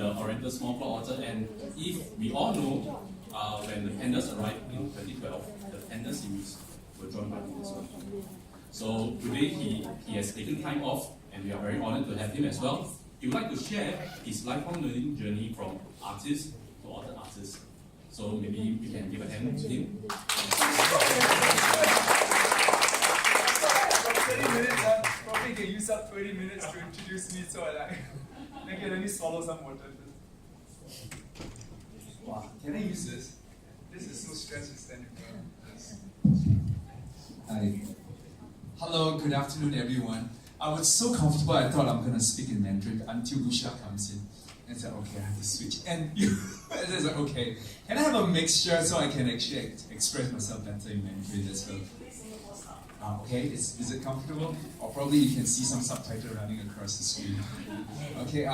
the Oriental Small Plot Orchard. And if we all know, when the pandas arrived in 2012, the panda series were drawn by him as well. So today he has taken time off, and we are very honored to have him as well. He would like to share his lifelong learning journey from artist to author artist. So maybe we can give a hand to him. 20 minutes, probably can use up 20 minutes to introduce me, so let me swallow some water first. Wow, can I use this? This is so stressful standing there. Hi. Hello, good afternoon everyone. I was so comfortable I thought I'm going to speak in Mandarin until Lucia comes in and said, okay, I have to switch. And you, and I said, okay, can I have a mixture so I can actually express myself better in Mandarin as well? Okay, is it comfortable? Or probably you can see some subtitle running across the screen. Okay,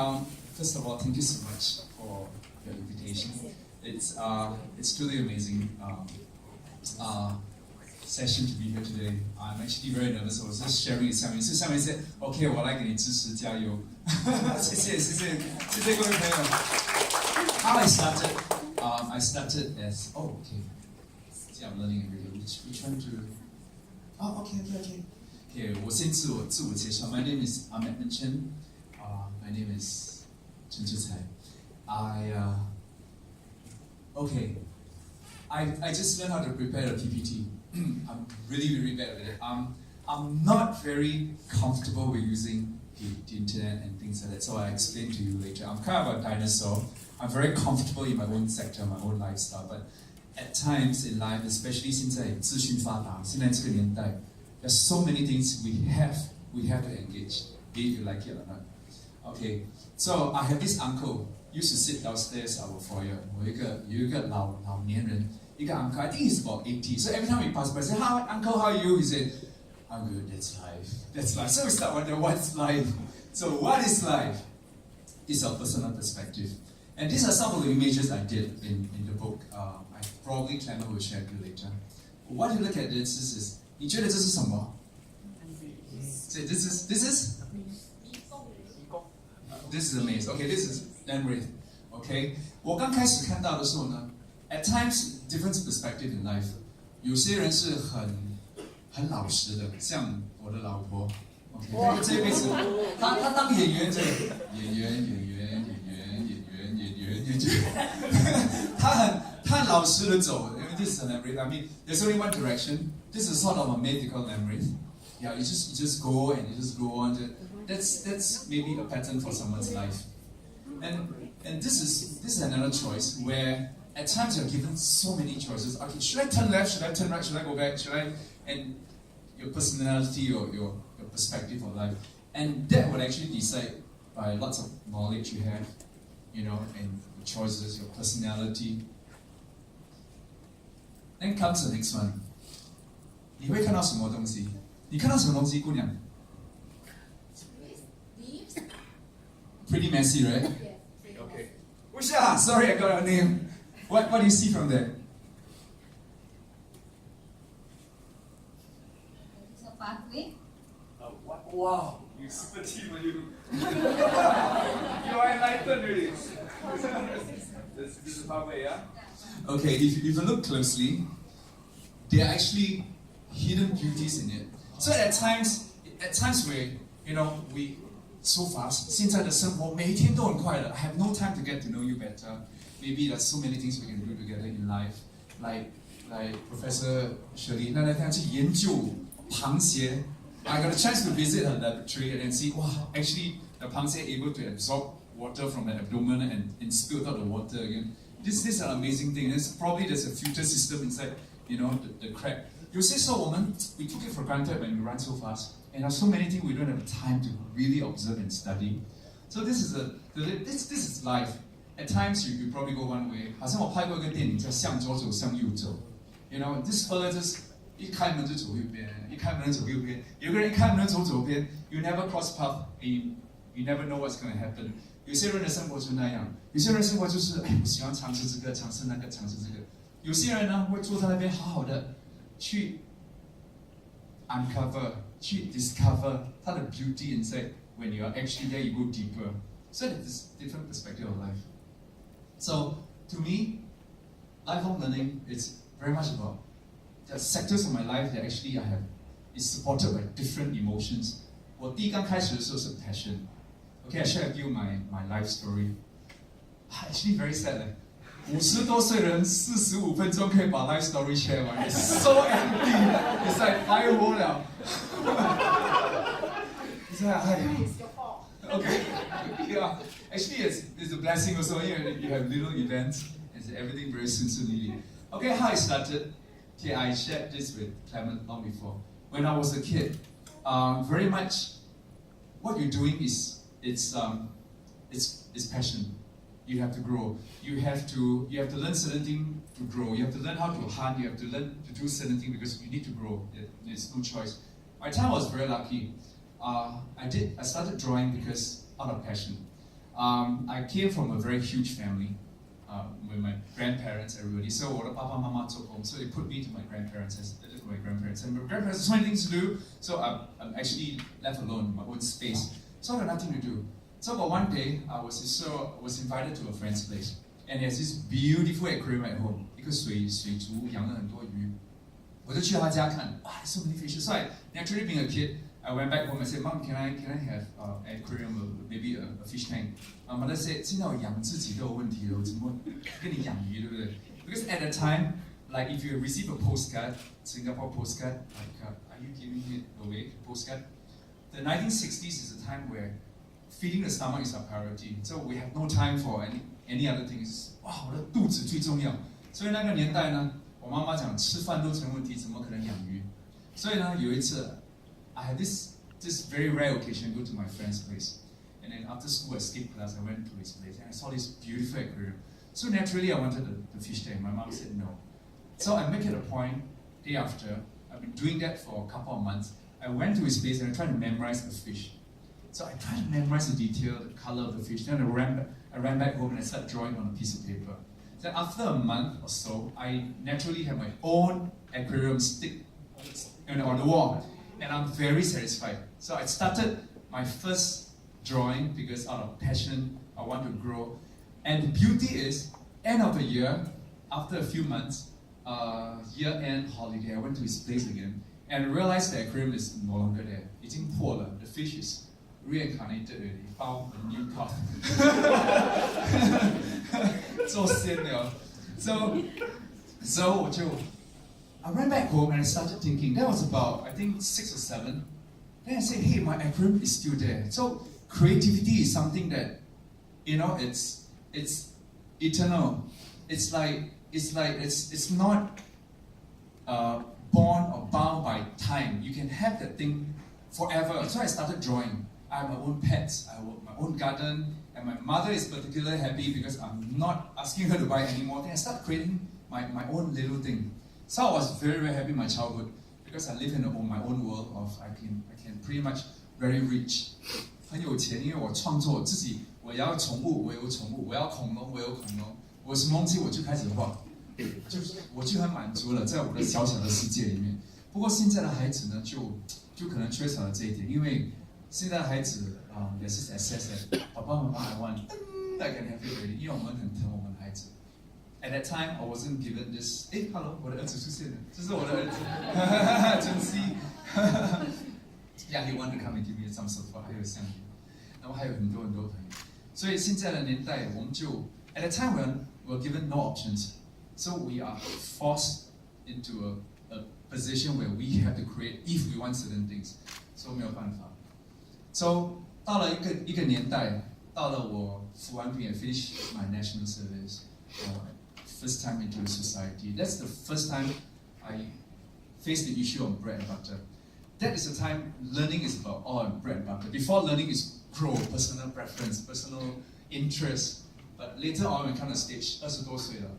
first of all, thank you so much for your invitation. It's truly amazing session to be here today. I'm actually very nervous. I was just sharing with Xiaoming. So Xiaoming said, okay, 我来给你支持加油。谢谢各位朋友。How I started as okay. See, I'm learning every day. Which one to? Oh, okay. Okay, 我先自我介绍。My name is Edmund Chen. My name is Chen Zhicai. I just learned how to prepare a PPT. I'm really bad at it. I'm not very comfortable with using the internet and things like that, so I explain to you later. I'm kind of a dinosaur. I'm very comfortable in my own sector, my own lifestyle, but at times in life, especially 现在资讯发达，现在这个年代, there's so many things we have to engage, be it you like it or not. Okay, so I have this uncle used to sit downstairs our foyer. 有一个老年人。一个 uncle, I think he's about 80. So every time we pass by, I say, Uncle, how are you? He said, I'm good, that's life. So we start wondering, what's life? So what is life? It's a personal perspective. And these are some of the images I did in the book. I probably Clement will share with you later. What you look at this, 你觉得这是什么? This is a maze. Okay, this is Denwraith. Okay, 我刚开始看到的时候呢, at times, different perspective in life. 有些人是很老实的，像我的老婆。Okay, 这辈子，她当演员，她老实的走。This is an Lamraith. I mean, there's only one direction. This is sort of a mythical Lamraith. Yeah, you just go and you just go on. That's maybe a pattern for someone's life. And this is another choice where. At times you're given so many choices. Okay, should I turn left? Should I turn right? Should I go back? And your personality or your perspective of life. And that would actually decide by lots of knowledge you have, and your choices, your personality. Then comes the next one. 你会看到什么东西? 你看到什么东西, 姑娘? Pretty messy, right? Okay. Usha, sorry I got your name. What do you see from there? It's a pathway. Wow, you super team, you. You are enlightened really. This is a pathway, yeah? Okay, if you look closely, there are actually hidden beauties in it. So at times where, we so fast, 现在的生活每天都很快乐. I have no time to get to know you better. Maybe there's so many things we can do together in life, like Professor Shirley. 那天去研究螃蟹. I got a chance to visit her laboratory and see, wow, actually the 螃蟹 able to absorb water from the abdomen and spill out the water again. This is an amazing thing. There's a filter system inside, the crab. 有些时候we took it for granted when we run so fast, and there's so many things we don't have time to really observe and study. So this is life. At times you probably go one way. 好像我拍过一个电影叫向左走向右走. This fella just 一开门就走右边，一开门走右边，有个人一开门走左边. You never cross path, and you never know what's going to happen. 有些人的生活就那样，有些人的生活就是我喜欢尝试这个，尝试那个，尝试这个。有些人呢会坐在那边好好的去 uncover, 去 discover 它的 beauty inside. When you are actually there, you go deeper. So there's different perspective of life. So to me, lifelong learning is very much about the sectors of my life that actually is supported by different emotions. 我第一刚开始的时候是 passion. Okay, I share with you my life story. Actually very sad 嘞。50多岁的人45分钟可以把 life story share 完 ，It's so empty. It's like 白活了。It's like okay, yeah. Actually, it's a blessing also. You have little events and everything very soon. Okay, how I started. Okay, I shared this with Clement long before. When I was a kid, very much what you're doing is it's passion. You have to grow. You have to learn certain things to grow. You have to learn how to hunt. You have to learn to do certain things because you need to grow. There's no choice. My time was very lucky. I started drawing because out of passion. I came from a very huge family with my grandparents, everybody. So 我的爸爸妈妈做工, so they put me to my grandparents. I lived with my grandparents, and my grandparents had so many things to do. So I'm actually left alone in my own space. So I had nothing to do. So but one day I was invited to a friend's place, and there's this beautiful aquarium at home. 一个水族养了很多鱼，我就去他家看. There's so many fishes. So naturally being a kid, I went back home and said, Mom, can I have an aquarium or maybe a fish tank? My mother said, 现在我养自己都有问题了，怎么跟你养鱼，对不对? Because at the time, like if you receive a postcard, Singapore postcard, like are you giving it away, postcard? The 1960s is a time where feeding the stomach is our priority. So we have no time for any other things. 哇，我的肚子最重要。所以那个年代呢，我妈妈讲吃饭都成问题，怎么可能养鱼？所以呢，有一次 I had this very rare occasion to go to my friend's place. And then after school, I skipped class, I went to his place, and I saw this beautiful aquarium. So naturally, I wanted the fish tank. My mom said no. So I make it a point, day after, I've been doing that for a couple of months. I went to his place and I tried to memorize the fish. So I tried to memorize the detail, the color of the fish. Then I ran back home and I started drawing on a piece of paper. Then after a month or so, I naturally have my own aquarium stick on the wall. And I'm very satisfied. So I started my first drawing because out of passion, I want to grow. And the beauty is, end of the year, after a few months, year-end holiday, I went to his place again and realized the aquarium is no longer there. 已经破了. The fish is reincarnated already, found a new path. 做仙了. So I went back home and I started thinking. That was about, I think, 6 or 7. Then I said, hey, my aquarium is still there. So creativity is something that, it's eternal. It's not born or bound by time. You can have that thing forever. So I started drawing. I have my own pets. I have my own garden. And my mother is particularly happy because I'm not asking her to buy anymore. Then I started creating my own little thing. So I was very, very happy in my childhood because I live in my own world of I can pretty much very rich. 很有钱，因为我创作自己，我要宠物，我有宠物，我要恐龙，我有恐龙，我什么东西我就开始画，我就很满足了，在我的小小的世界里面。不过现在的孩子呢，就可能缺少了这一点，因为现在的孩子也是 access 的，爸爸妈妈 I want I can have it already， 因为我们很疼我们的孩子。At that time, I wasn't given this. Hello, 我的儿子出现了，这是我的儿子，珍惜。Yeah, he wanted to come and give me some support. 还有相机，然后还有很多朋友。所以现在的年代，我们就 at a time when we're given no options, so we are forced into a position where we have to create if we want certain things. So 没有办法。So 到了一个年代，到了我服完兵 finish my national service. First time into the society. That's the first time I faced the issue of bread and butter. That is the time learning is about bread and butter. Before learning is grow, personal preference, personal interest. But later on, we come to stage 20多岁了,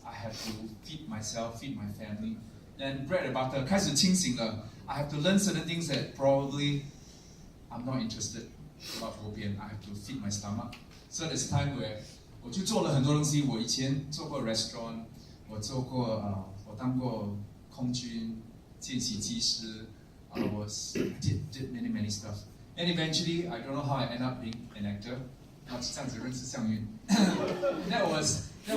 I have to feed myself, feed my family. Then bread and butter 开始清醒了. I have to learn certain things that probably I'm not interested about phobia. I have to feed my stomach. So there's time where 我就做了很多东西。我以前做过 restaurant， 我当过空军、见习机师，我 did many stuff. And eventually, I don't know how I ended up being an actor. 然后这样子认识向运。that was the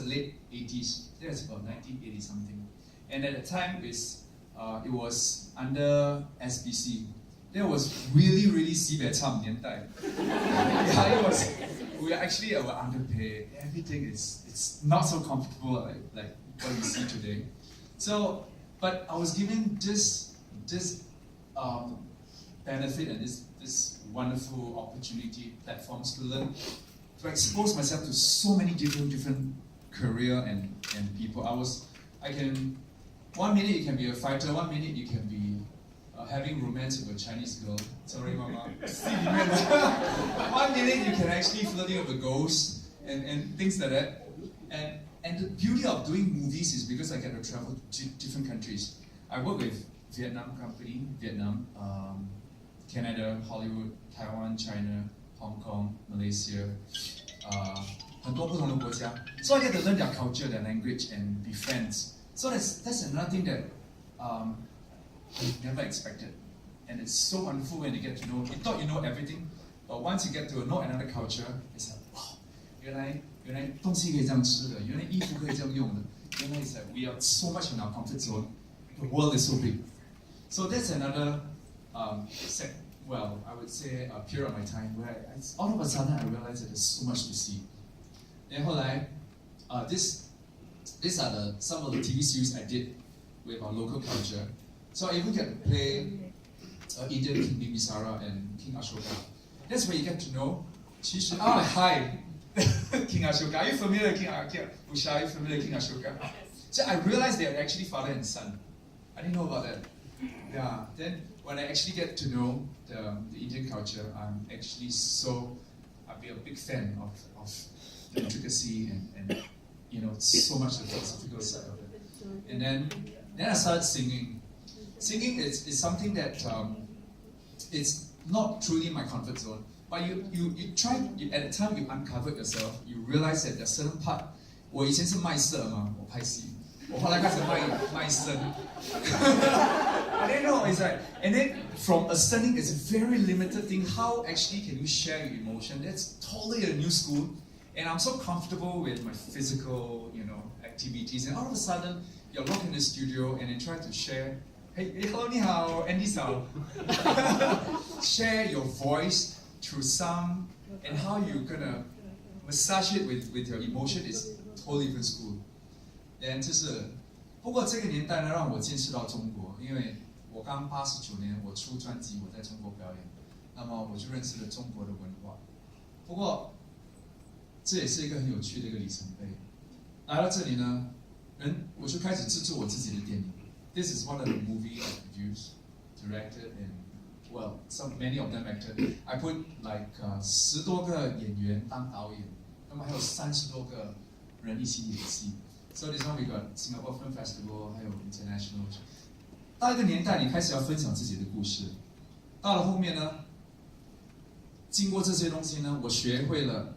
late 80s. That was about 1980 something. And at the time it was under SBC. That was really 西北唱年代. Yeah, it was. We actually were underpaid. Everything it's not so comfortable like what you see today. So, but I was given this benefit and this wonderful opportunity, platforms to learn, to expose myself to so many different career and people. One minute you can be a fighter, one minute you can be having romance with a Chinese girl. Sorry, Mama. One minute you can actually flirting with a ghost and things like that. And the beauty of doing movies is because I get to travel to different countries. I work with Vietnam company, Canada, Hollywood, Taiwan, China, Hong Kong, Malaysia, 很多不同的国家. So I get to learn their culture, their language, and be friends. So that's another thing that I never expected. And it's so wonderful when you get to know, you thought you know everything, but once you get to know another culture, it's like, wow, 原来东西可以这样吃的，原来衣服可以这样用的，原来 it's like we are so much in our comfort zone. The world is so big. So that's another I would say a period of my time where all of a sudden I realized that there's so much to see. Then 后来, these are some of the TV series I did with our local culture. So I even get to play Indian King Bimbisara and King Ashoka. That's where you get to know. Hi, King Ashoka. Are you familiar with King Ashoka? Usha, are you familiar with King Ashoka? So I realized they are actually father and son. I didn't know about that. Yeah. Then when I actually get to know the Indian culture, I've been a big fan of the intricacy and so much the philosophical side of it. And then I started singing. Singing is something that it's not truly my comfort zone. But you try, at the time you uncovered yourself, you realize that there's certain part. 我以前是卖色嘛，我拍戏，我后来开始卖身。I didn't know, it's like, and then from ascending, it's a very limited thing. How actually can you share your emotion? That's totally a new school. And I'm so comfortable with my physical, activities. And all of a sudden, you're locked in the studio and you try to share. Hey, hello, ni hao, Andy Sao. Share your voice through sound and how you're gonna massage it with your emotion is totally different school. And 不过这个年代呢，让我见识到中国，因为我刚89年我出专辑，我在中国表演，那么我就认识了中国的文化。不过这也是一个很有趣的一个里程碑。来到这里呢，我就开始制作我自己的电影。This is one of the movies I produced, directed, and many of them acted. I put like 10多个演员当导演，那么还有30多个人一起演戏。So this one we got Singapore Film Festival, 还有 international. 到一个年代，你开始要分享自己的故事。到了后面呢，经过这些东西呢，我学会了。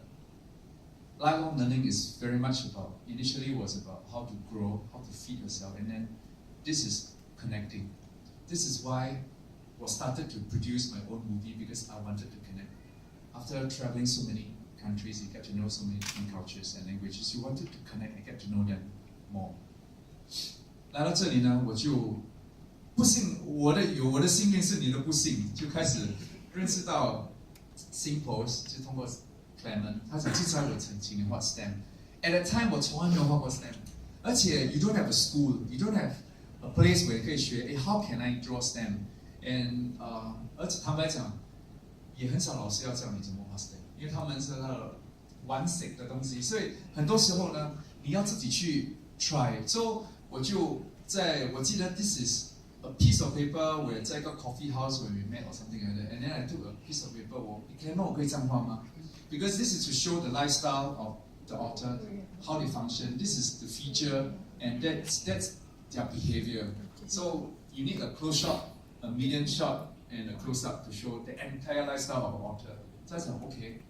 Lifelong learning is very much about, initially was about how to grow, how to feed yourself, and then this is connecting. This is why I started to produce my own movie because I wanted to connect. After traveling so many countries, you get to know so many different cultures and languages. You wanted to connect and get to know them more. 来到这里呢，我就不信我的幸运是你的不幸，就开始认识到 Singpost， 就通过 Clement， 他就介绍我请你画 stamp。At that time， 我从来没有画过 stamp， 而且 you don't have a school, you don't have a place where 可以学。How can I draw stamp? And 而且坦白讲，也很少老师要教你怎么画 stamp， 因为他们是玩死的东西，所以很多时候呢，你要自己去 try。So 我记得 this is a piece of paper where 在一个 coffee house where we met or something like that. And then I took a piece of paper. 我可以这样画吗？ Because this is to show the lifestyle of the author, how they function. This is the feature, and that's their behavior. So you need a close shot, a medium shot, and a close up to show the entire lifestyle of the author. 在想 OK，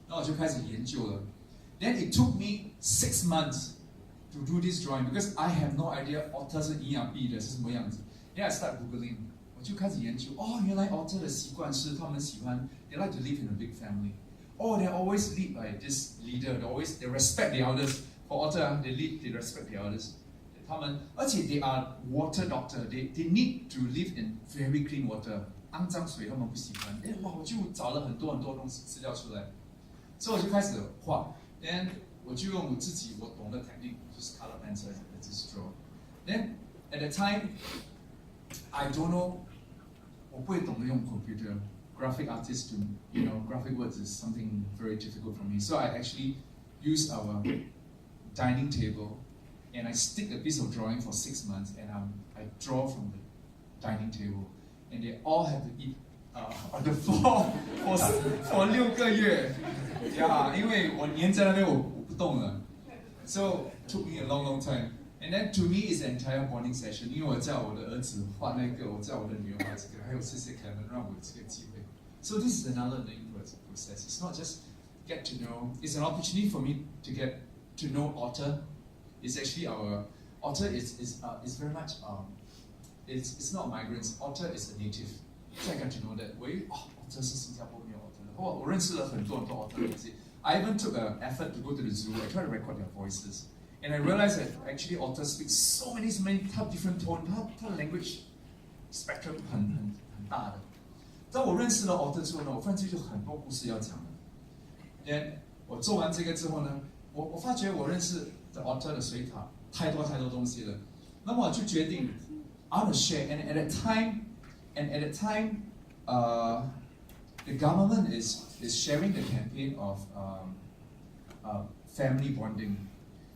那我就开始研究了。Then it took me 6 months to do this drawing because I have no idea author 是营养币的是什么样子。Then I start googling， 我就开始研究。原来 author 的习惯是他们喜欢 they like to live in a big family. oh, they're always lead by this leader. They respect the elders. For otter, they respect the elders. They are water doctor. They need to live in very clean water. 肮脏水他们不喜欢。我就找了很多东西资料出来，所以我就开始画。Then 我就用我懂的 technique， 就是 color pencil 来自己 draw。Then at the time, I don't know， 我不会懂得用 computer。Graphic artist to, graphic words is something very difficult for me. So I actually use our dining table and I stick a piece of drawing for 6 months and I draw from the dining table. And they all have to eat on the floor for 6个月。Yeah, 因为我黏在那边我不动了。So it took me a long time. And then to me it's an entire bonding session. 因为我叫我的儿子画那个，我叫我的女儿画这个，还有谢谢 Kevin 让我有这个机会。So this is another learning process. It's not just get to know. It's an opportunity for me to get to know Otter. It's actually our Otter is very much it's not migrants. Otter is a native. So I got to know that. Otter 是新加坡没有 Otter 的。我认识了很多 Otter 的东西。I even took an effort to go to the zoo. I tried to record their voices, and I realized that actually Otter speaks so many different tones. 它的 language spectrum 很大的。当我认识了 Otter 之后呢，我发现就很多故事要讲了。Then 我做完这个之后呢，我发觉我认识的 Otter 的水獭太多东西了。那么我就决定 I want to share. And at that time, the government is sharing the campaign of family bonding.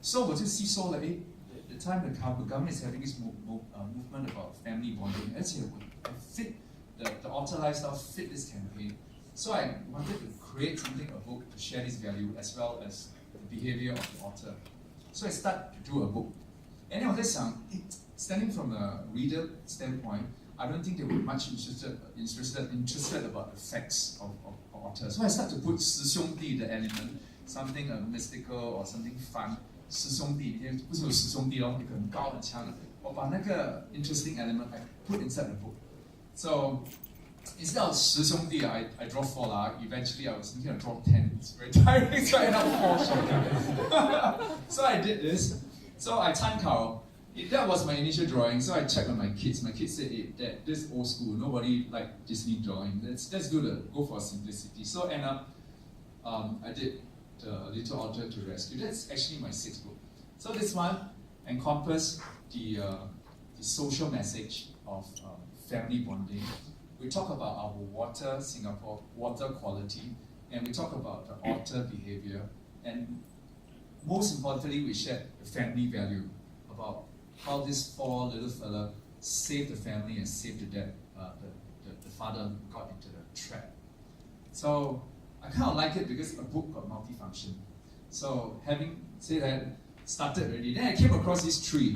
So 我就吸收了the time the government is having this movement about family bonding. 而且I fit the Otter lifestyle fit this campaign. So I wanted to create something, a book, to share this value as well as the behavior of the Otter. So I started to do a book. And then I was standing from a reader standpoint, I don't think they were much interested about the facts of Otter. So I started to put 师兄弟 the element, something mystical or something fun. 师兄弟，为什么有师兄弟咯？一个很高很强的，我把那个 interesting element I put inside the book. So instead of 十兄弟 I draw 4 lah. Eventually I was thinking of draw 10. It's very tiring, so I ended up 4 short. So I did this. So I 参考. That was my initial drawing. So I checked with my kids. My kids said, hey, Dad, this is old school. Nobody like Disney drawing. Let's go for simplicity. So end up, I did the Little Otter to Rescue. That's actually my 6th book. So this one encompassed the social message of family bonding. We talk about our water, Singapore, water quality, and we talk about the otter behavior. And most importantly, we share the family value about how this 4 little fella saved the family and saved the dad, the father got into the trap. So I kind of like it because a book got multifunction. So having said that, started already. Then I came across this tree.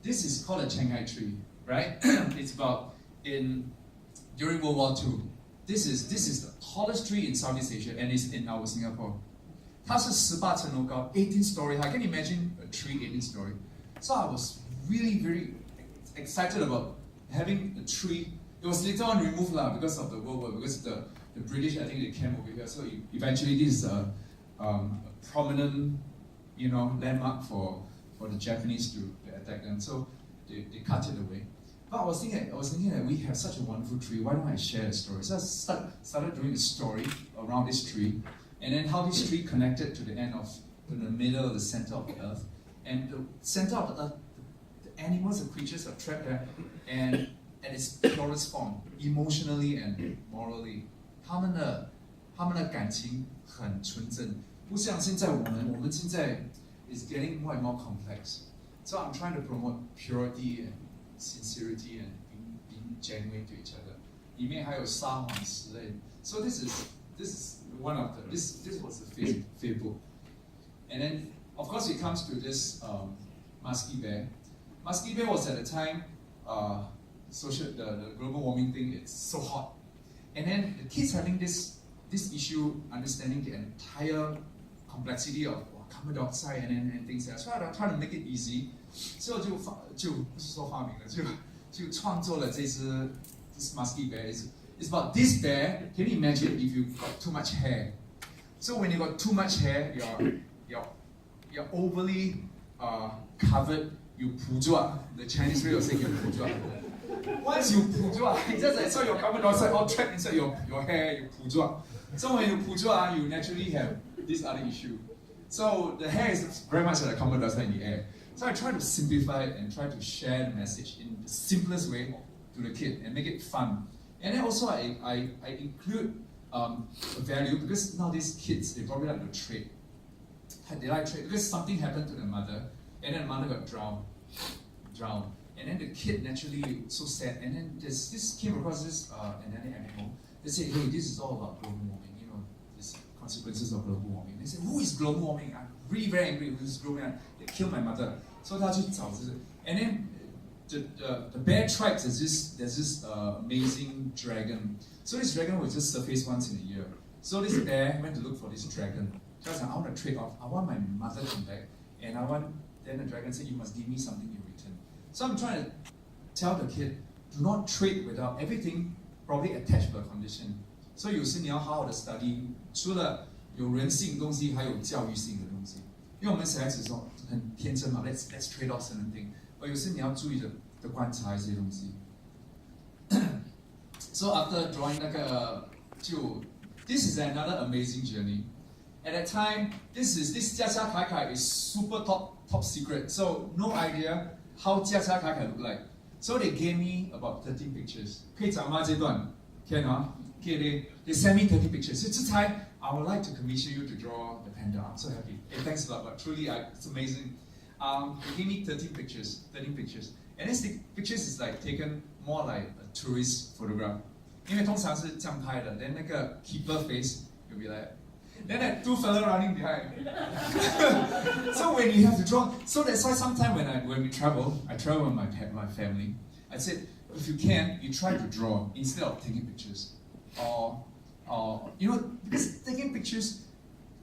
This is called a Shanghai tree, right? It's about during World War II. This is the tallest tree in Southeast Asia and it's in our Singapore. 它是18层楼高 18 story high. Can you imagine a tree 18 story? So I was really very excited about having a tree. It was later on removed because of the World War, because the British, I think they came over here. So eventually this is a prominent, landmark for the Japanese to attack them. So they cut it away. But I was thinking that we have such a wonderful tree. Why don't I share the story? So I started doing a story around this tree, and then how this tree connected to the middle, the center of the earth, and the center of the earth, the animals, the creatures are trapped there, and at its purest form, emotionally and morally, 他们的感情很纯真，不像现在我们现在 is getting more and more complex. So I'm trying to promote purity and sincerity and being genuine to each other. 里面还有撒谎之类。So this is one of this was the fifth book. And then of course it comes to this musky bear. Musky bear was at the time the global warming thing. It's so hot, and then the kids having this issue, understanding the entire complexity of carbon dioxide and things like that. So I try to make it easy. So 就不是说发明了，就创作了this musky bear. It's about this bear. Can you imagine if you got too much hair? So when you got too much hair, you're overly covered. You 捕捉. The Chinese way of saying you 捕捉. Once you 捕捉, it's just like so your carbon dioxide all trapped inside your hair. You 捕捉. So when you 捕捉, you naturally have this other issue. So the hair is very much like a carbon dioxide in the air. So I try to simplify it and try to share the message in the simplest way to the kid and make it fun. And then also I include a value because nowadays kids, they probably like to trade. They like trade because something happened to the mother and then the mother got drowned. And then the kid naturally so sad. And then this came across this another animal. They said, hey, this is all about global warming, you know, these consequences of global warming. They said, who is global warming? I'm really very angry. Who's global warming? They killed my mother. So and then the bear tribes, there's this amazing dragon. So this dragon will just surface once in a year. So this bear went to look for this dragon. So I was like, I want to trade off. I want my mother to come back. And then the dragon said, you must give me something in return. So I'm trying to tell the kid, do not trade without everything probably attached to a condition. So 有时你要好好的 study， 除了有人性的东西，还有教育性的东西。因为我们小孩子说很天真嘛 ，let's trade off certain thing。而有时你要注意的观察一些东西。So after drawing 那个this is another amazing journey. At that time, this Jia Jia Kai Kai is super top secret. So no idea how Jia Jia Kai Kai look like. So they gave me about 13 pictures. 可以讲吗这段 ？Can Okay, they sent me 30 pictures. So this time, I would like to commission you to draw the panda. I'm so happy. Hey, thanks a lot, but truly, it's amazing. They gave me 13 pictures. And these pictures is like taken more like a tourist photograph. 因为通常是这样拍的 then 那个 keeper face will be like, then that two fella running behind. So when you have to draw, so that's why sometimes when we travel, I travel with my family. I said, if you can, you try to draw instead of taking pictures. Or you know, because taking pictures,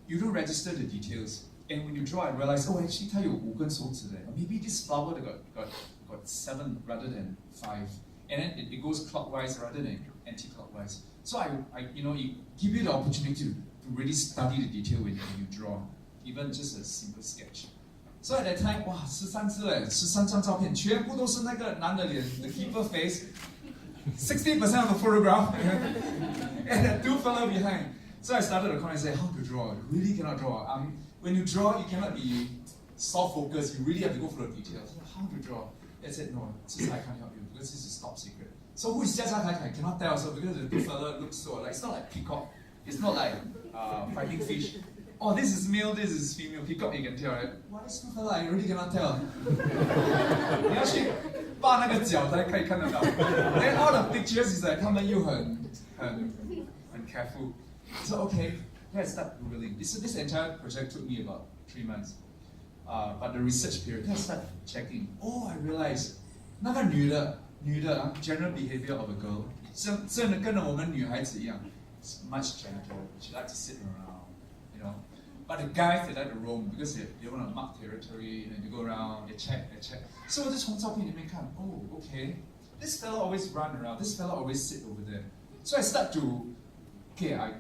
you don't register the details. And when you draw, I realize, oh, actually, 它有5根手指 there. Maybe this flower got 7 rather than 5. And then it goes clockwise rather than anti-clockwise. So I you know, it give you the opportunity to really study the detail when you draw, even just a simple sketch. So at that time, wow, 13只嘞，13张照片，全部都是那个男的脸 ，the keeper face, 60% of the photograph, and the two fellow behind. So I started the corner and said, how to draw? You really cannot draw. When you draw, you cannot be soft focused. You really have to go for the details. How to draw? I said, no, I can't help you because this is top secret. So who is Jia Jia Kai Kai? I cannot tell. So because the two fellow looks so like, it's not like peacock. It's not like fighting fish. Oh, this is male, this is female. Peacock, you can tell, right? What is two fellow? I really cannot tell. 你要去扒那个脚才可以看得到。Then all the pictures is like 他们又很 careful. So okay, let's start Googling. This entire project took me about 3 months. But the research period, let's start checking. Oh, I realized 那个女的 general behavior of a girl 真的跟我们女孩子一样 it's much genital. She likes to sit around, you know. But the guys, they like to roam because they want to mark territory and they go around, they check. So 我就从照片里面看 oh, okay. This fella always run around, this fella always sit over there. So I start to, okay, I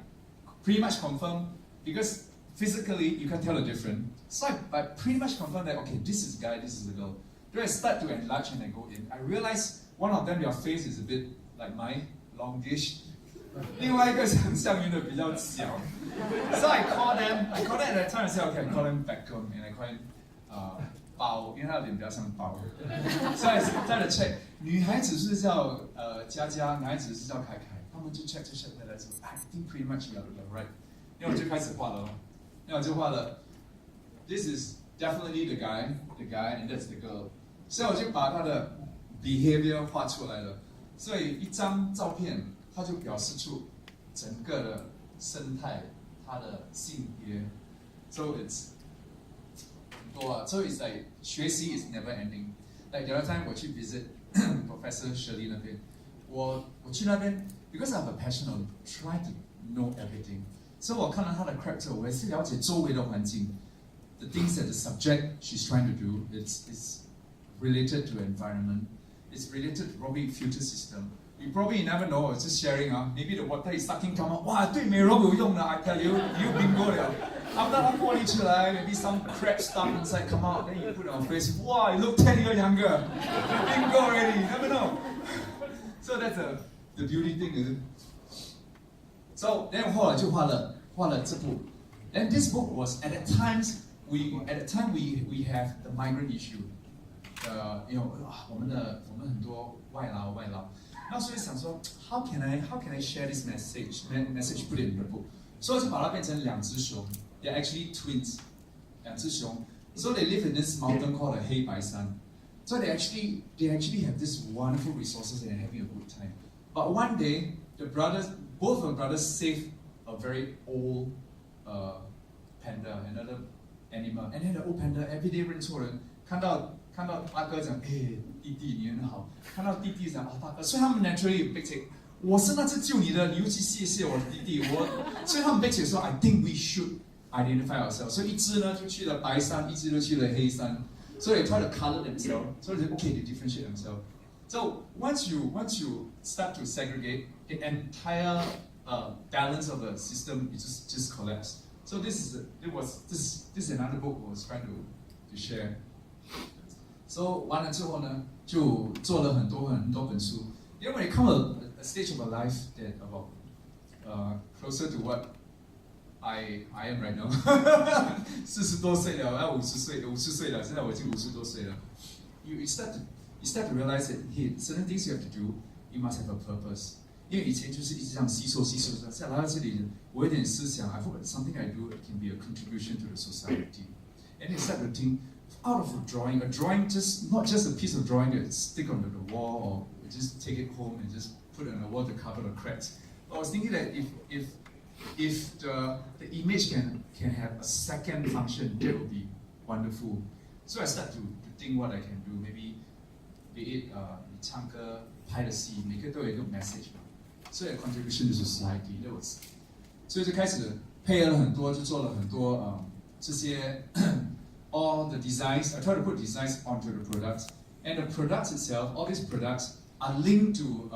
pretty much confirm because physically you can tell the difference. So I pretty much confirm that, okay, this is a guy, this is a girl. Then I start to enlarge and I go in. I realize one of them, their face is a bit like mine, longish. 另外一个是很像云的比较小 So I call them at that time, I said, okay, I call them Beckham and I call him 包，因为他的脸比较像包 So I started to check 女孩子是叫佳佳，男孩子是叫凯凯，他们就 check 回来说 I think pretty much you're right 因为我就开始画了 This is definitely the guy and that's the girl 所以我就把他的 behavior 画出来了所以一张照片它就表示出整个的生态，它的性别 ，so it's 很多啊 ，so it's like 学习 is never ending. Like the other time 我去 visit Professor Shirley 那边，我去那边 because I have a passion of trying to know everything. So 我看到他的 character， 我也是了解周围的环境 ，the things that the subject she's trying to do, it's related to environment, it's related to probably future system. You probably never know, it's just sharing. Maybe the water is sucking come out. Wow, 对美容有用的 I tell you, you bingo 了。After 它过滤出来 maybe some crap stuff inside come out, then you put it on face. Wow, you look 10 years younger. You bingo already, you never know. So that's the beauty thing, is it? So then 后来就画了这部。And this book was at the time we have the migrant issue. You know, 我们很多外劳。那所以想说 how can I share this message put it in the book? 所以就把它变成两只熊 They're actually twins. 两只熊 So they live in this mountain called the 黑白山 So they actually have this wonderful resources and they're having a good time. But one day, both of the brothers saved a very old panda, another animal. And then the old panda every day 认错人，看到大哥讲，弟弟你很好，看到弟弟讲，大哥，所以他们 naturally 被take。我是那只救你的，你又去谢谢我的弟弟，所以他们被解说 I think we should identify ourselves. 所以一只呢就去了白山，一只就去了黑山。So they try to color themselves. So they differentiate themselves. So once you start to segregate, the entire balance of the system is just collapse. So this is another book I was trying to share. So 完了之后呢，就做了很多本书。Then when it comes a stage of a life that about closer to what I am right now ，40多岁了，要50岁了，现在我已经50多岁了。You start to realize that hey, certain things you have to do, you must have a purpose. 因为以前就是一直这样吸收，现在来到这里，我有点思想 I hope something I do can be a contribution to the society. And you start to think out of a drawing just not just a piece of drawing that stick onto the wall or just take it home and just put it on the wall to cover the cracks. I was thinking that if the image can have a second function, that would be wonderful. So I start to think what I can do. Maybe be it 你唱歌、拍的戏，每个都有一个 message 嘛。So a contribution to society. That was. 所以就开始配合了很多，就做了很多这些all the designs. I try to put designs onto the products, and the products itself, all these products are linked to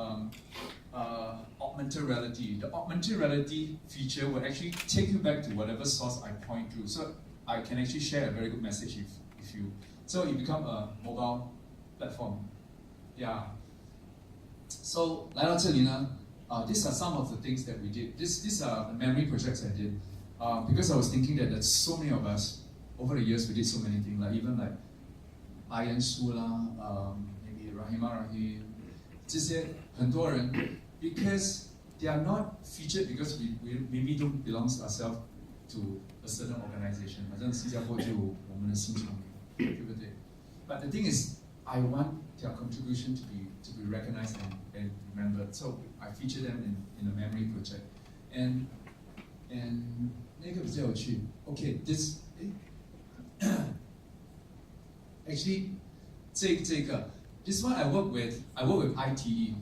augmented reality. The augmented reality feature will actually take you back to whatever source I point to. So I can actually share a very good message if you. So it become a mobile platform. Yeah. So 来到这里呢 these are some of the things that we did. These are the memory projects I did. Because I was thinking that there's so many of us. Over the years, we did so many things, like even like Iron Sula, maybe Rahima Rahim, 这些很多人 because they are not featured because we maybe don't belong ourselves to a certain organization. 好像新加坡就有我们的新创，对不对？ But the thing is, I want their contribution to be recognized and remembered. So I feature them in a memory project, and 那个比较有趣。Okay, this. Actually, this one I work with ITE.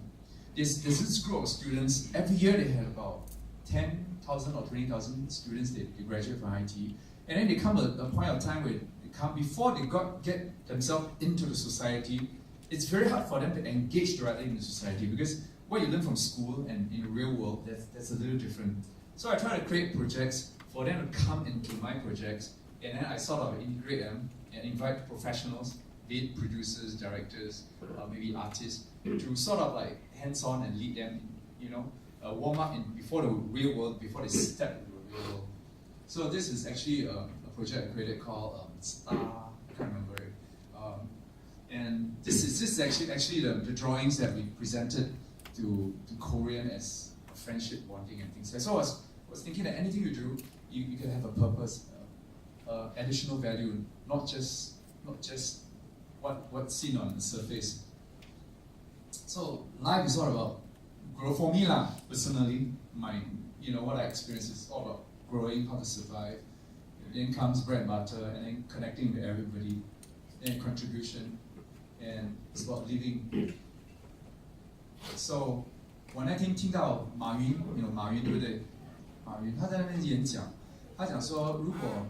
There's this group of students. Every year they have about 10,000 or 20,000 students they graduate from ITE, and then they come a point of time where they come before they get themselves into the society. It's very hard for them to engage directly in the society because what you learn from school and in the real world that's a little different. So I try to create projects for them to come into my projects. And then I sort of integrate them and invite professionals, be it producers, directors, maybe artists, to sort of like hands-on and lead them, warm up before the real world, before they step into the real world. So this is actually a project I created called Star, I can't remember it. And this is actually the drawings that we presented to Korean as a friendship bonding and things like that. So I was thinking that anything you do, you can have a purpose. Additional value, not just what's seen on the surface. So life is all about growth for me lah. Personally, what I experience is all about growing, how to survive. Then comes bread and butter, and then connecting with everybody, and contribution, and it's about living. So 我那天听到马云对不对？马云他在那边演讲，他讲说如果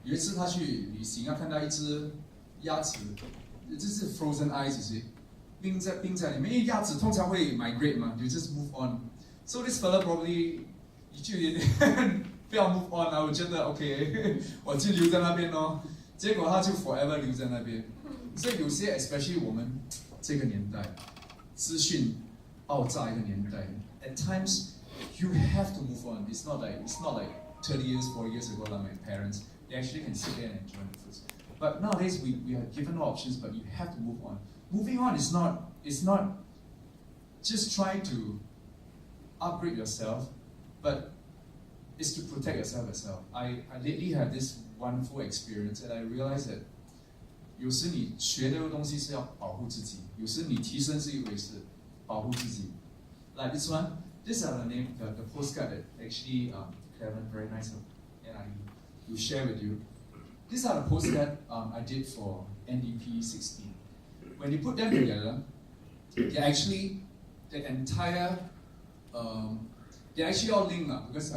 有一次他去旅行，要看到一只鸭子，这是 frozen ice，冰在里面，因为鸭子通常会 migrate 嘛 ，you just move on. So this fella probably 就有点不要 move on 啊，我觉得 OK， 我就留在那边咯。结果他就 forever 留在那边。所以有些 especially 我们这个年代，资讯爆炸一个年代 ，at times you have to move on. It's not like 30 years, 40 years ago like my parents. They actually can sit there and enjoy the fruits. But nowadays we are given options, but you have to move on. Moving on is not just try to upgrade yourself, but it's to protect yourself as well. I lately had this wonderful experience, and I realized that 有时你学的东西是要保护自己，有时你提升是一回事，保护自己。Like this one, these are the postcard that actually Clement very nice, and I will share with you. These are the postcard I did for NDP 16. When you put them together, they're actually the entire they're actually all linked because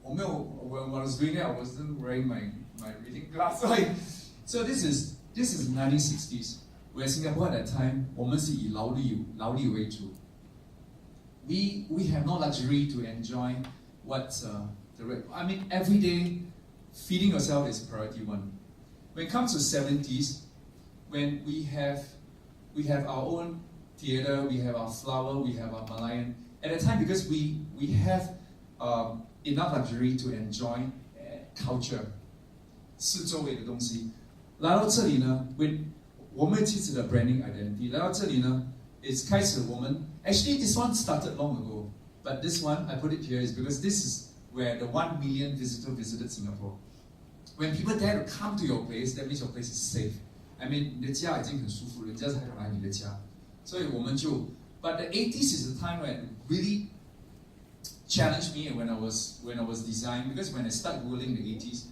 when I was doing it, I wasn't wearing my reading glasses. So this is 1960s, where Singapore at that time, 我们是以劳力为主. We have no luxury to enjoy what I mean, every day feeding yourself is priority one. When it comes to 70s, when we have our own theatre, we have our flower, we have our Malayan. At that time, because we have enough luxury to enjoy culture, 是周围的东西。来到这里呢，我们其实的 branding identity， 来到这里呢 ，it's 开始我们 actually this one started long ago, but this one I put it here is because this is where the 1 million visitor visited Singapore. When people dare to come to your place, that means your place is safe. I mean, 你的家已经很舒服，人家才敢来你的家，所以我们就。But the 80s is a time when it really challenged me when I was designing, because when I started Googling the 80s,